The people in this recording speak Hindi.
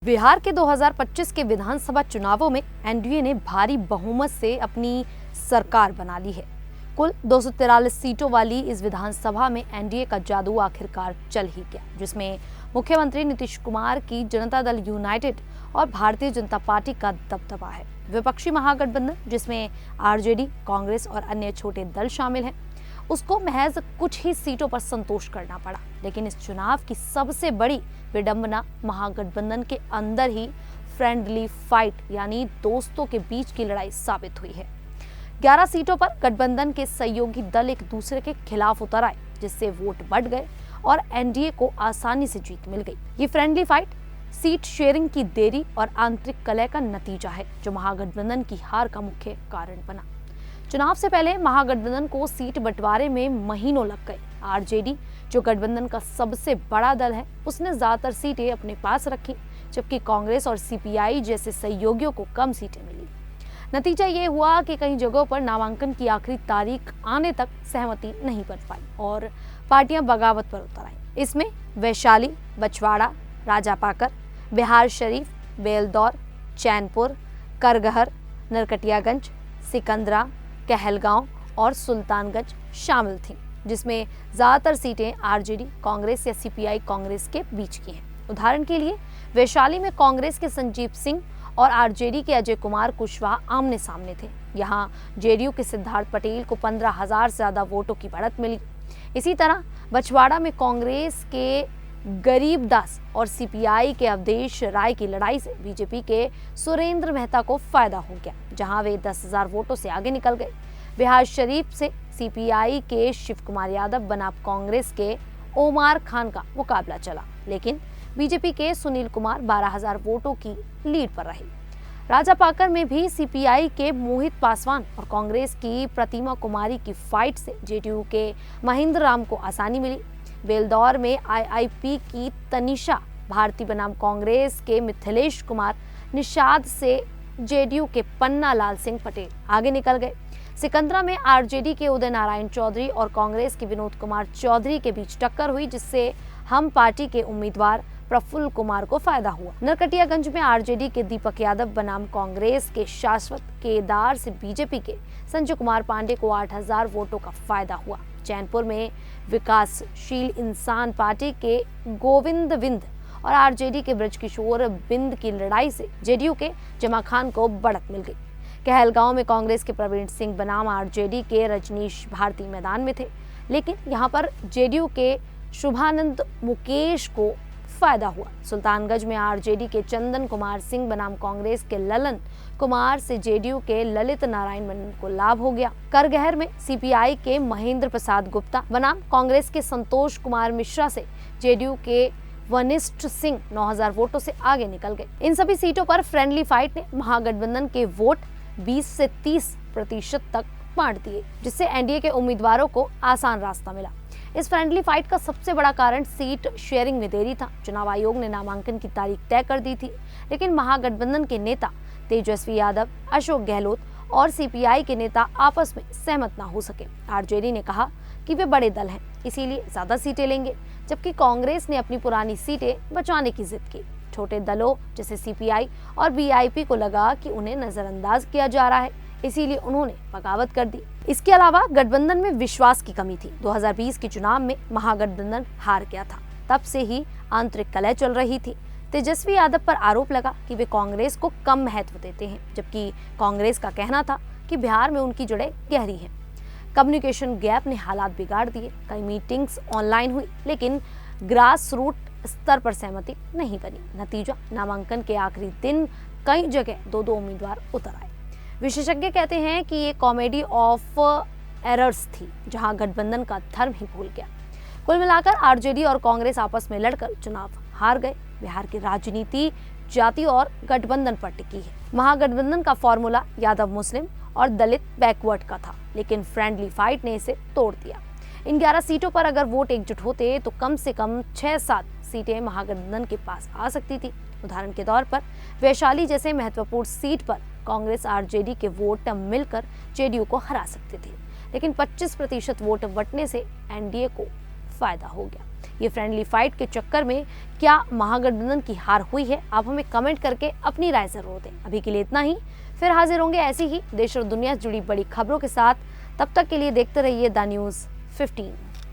बिहार के 2025 के विधानसभा चुनावों में एनडीए ने भारी बहुमत से अपनी सरकार बना ली है। कुल 243 सीटों वाली इस विधानसभा में एनडीए का जादू आखिरकार चल ही गया, जिसमें मुख्यमंत्री नीतीश कुमार की जनता दल यूनाइटेड और भारतीय जनता पार्टी का दबदबा है। विपक्षी महागठबंधन, जिसमें आरजेडी, कांग्रेस और अन्य छोटे दल शामिल हैं, उसको महज कुछ ही सीटों पर संतोष करना पड़ा। लेकिन इस चुनाव की सबसे बड़ी विडंबना महागठबंधन के अंदर ही फ्रेंडली फाइट यानी दोस्तों के बीच की लड़ाई साबित हुई है। 11 सीटों पर गठबंधन के सहयोगी दल एक दूसरे के खिलाफ उतर आए, जिससे वोट बढ़ गए और एनडीए को आसानी से जीत मिल गई। ये फ्रेंडली फाइट सीट शेयरिंग की देरी और आंतरिक कलह का नतीजा है, जो महागठबंधन की हार का मुख्य कारण बना। चुनाव से पहले महागठबंधन को सीट बंटवारे में महीनों लग गए। आरजेडी, जो गठबंधन का सबसे बड़ा दल है, उसने ज्यादातर सीटें अपने पास रखी, जबकि कांग्रेस और सीपीआई जैसे सहयोगियों को कम सीटें मिली। नतीजा ये हुआ कि कई जगहों पर नामांकन की आखिरी तारीख आने तक सहमति नहीं बन पाई और पार्टियां बगावत पर उतर आई। इसमें वैशाली, बछवाड़ा, राजापाकर, बिहारशरीफ, बेलदौर, चैनपुर, करगहर, नरकटियागंज, सिकंदरा, कहलगांव और सुल्तानगंज शामिल थीं, जिसमें ज्यादातर सीटें आरजेडी, कांग्रेस या सीपीआई कांग्रेस के बीच की हैं। उदाहरण के लिए वैशाली में कांग्रेस के संजीव सिंह और आरजेडी के अजय कुमार कुशवाहा आमने सामने थे। यहाँ जेडीयू के सिद्धार्थ पटेल को 15,000 से ज्यादा वोटों की बढ़त मिली। इसी तरह बछवाड़ा में कांग्रेस के गरीब दास और सीपीआई के अवधेश राय की लड़ाई से बीजेपी के सुरेंद्र मेहता को फायदा हो गया, जहां वे 10,000 वोटों से आगे निकल गए। बिहारशरीफ से सीपीआई के शिव कुमार यादव बनाम कांग्रेस के ओमार खान का मुकाबला चला, लेकिन बीजेपी के सुनील कुमार 12,000 वोटों की लीड पर रहे। राजापाकर में भी सीपीआई के मोहित पासवान और कांग्रेस की प्रतिमा कुमारी की फाइट से जेडीयू के महेंद्र राम को आसानी मिली। बेलदौर में आईआईपी की तनिषा भारती बनाम कांग्रेस के मिथिलेश कुमार निषाद से जेडीयू के पन्ना लाल सिंह पटेल आगे निकल गए। सिकंदरा में आरजेडी के उदय नारायण चौधरी और कांग्रेस के विनोद कुमार चौधरी के बीच टक्कर हुई, जिससे हम पार्टी के उम्मीदवार प्रफुल्ल कुमार को फायदा हुआ। नरकटियागंज में आरजेडी के दीपक यादव बनाम कांग्रेस के शाश्वत केदार से बीजेपी के संजय कुमार पांडे को 8,000 वोटों का फायदा हुआ। चैनपुर में विकासशील इंसान पार्टी के गोविंद बिंद और आरजेडी के ब्रजकिशोर बिंद की लड़ाई से जेडीयू के जमा खान को बढ़त मिल गई। कहलगांव में कांग्रेस के प्रवीण सिंह बनाम आरजेडी के रजनीश भारती मैदान में थे, लेकिन यहां पर जेडीयू के शुभानंद मुकेश को फायदा हुआ। सुल्तानगंज में आरजेडी के चंदन कुमार सिंह बनाम कांग्रेस के ललन कुमार से जेडीयू के ललित नारायण मेनन को लाभ हो गया। करगहर में सीपीआई के महेंद्र प्रसाद गुप्ता बनाम कांग्रेस के संतोष कुमार मिश्रा से जेडीयू के वनिष्ठ सिंह 9,000 वोटों से आगे निकल गए। इन सभी सीटों पर फ्रेंडली फाइट ने महागठबंधन के वोट 20 से 30% तक बांट दिए, जिससे एनडीए के उम्मीदवारों को आसान रास्ता मिला। इस फ्रेंडली फाइट का सबसे बड़ा कारण सीट शेयरिंग में देरी था। चुनाव आयोग ने नामांकन की तारीख तय कर दी थी, लेकिन महागठबंधन के नेता तेजस्वी यादव, अशोक गहलोत और सीपीआई के नेता आपस में सहमत ना हो सके। आरजेडी ने कहा कि वे बड़े दल हैं, इसीलिए ज्यादा सीटें लेंगे, जबकि कांग्रेस ने अपनी पुरानी सीटें बचाने की जिद की। छोटे दलों जैसे सीपीआई और बीआईपी को लगा कि उन्हें नजरअंदाज किया जा रहा है, इसीलिए उन्होंने बगावत कर दी। इसके अलावा गठबंधन में विश्वास की कमी थी। 2020 के चुनाव में महागठबंधन हार गया था, तब से ही आंतरिक कलह चल रही थी। तेजस्वी यादव पर आरोप लगा कि वे कांग्रेस को कम महत्व देते हैं, जबकि कांग्रेस का कहना था कि बिहार में उनकी जड़ें गहरी हैं। कम्युनिकेशन गैप ने हालात बिगाड़ दिए। कई मीटिंग्स ऑनलाइन हुई, लेकिन ग्रास रूट स्तर पर सहमति नहीं बनी। नतीजा, नामांकन के आखिरी दिन कई जगह 2-2 उम्मीदवार उतर आए। विशेषज्ञ कहते हैं कि ये कॉमेडी ऑफ एरर्स थी, जहां गठबंधन का धर्म ही भूल गया। कुल मिलाकर आरजेडी और कांग्रेस आपस में लड़कर चुनाव हार गए। बिहार की राजनीति जाति और गठबंधन पर टिकी है। महागठबंधन का फॉर्मूला यादव मुस्लिम और दलित बैकवर्ड का था, लेकिन फ्रेंडली फाइट ने इसे तोड़ दिया। इन 11 सीटों पर अगर वोट एकजुट होते तो कम से कम 6-7 सीटें महागठबंधन के पास आ सकती थी। उदाहरण के तौर पर वैशाली जैसे महत्वपूर्ण सीट पर कांग्रेस आरजेडी के वोट मिलकर जेडीयू को हरा सकते थे, लेकिन 25% वोट बंटने से एनडीए को फायदा हो गया। ये फ्रेंडली फाइट के चक्कर में क्या महागठबंधन की हार हुई है? आप हमें कमेंट करके अपनी राय जरूर दें। अभी के लिए इतना ही, फिर हाजिर होंगे ऐसी ही देश और दुनिया से जुड़ी बड़ी खबरों के साथ। तब तक के लिए देखते रहिए द न्यूज़ 15।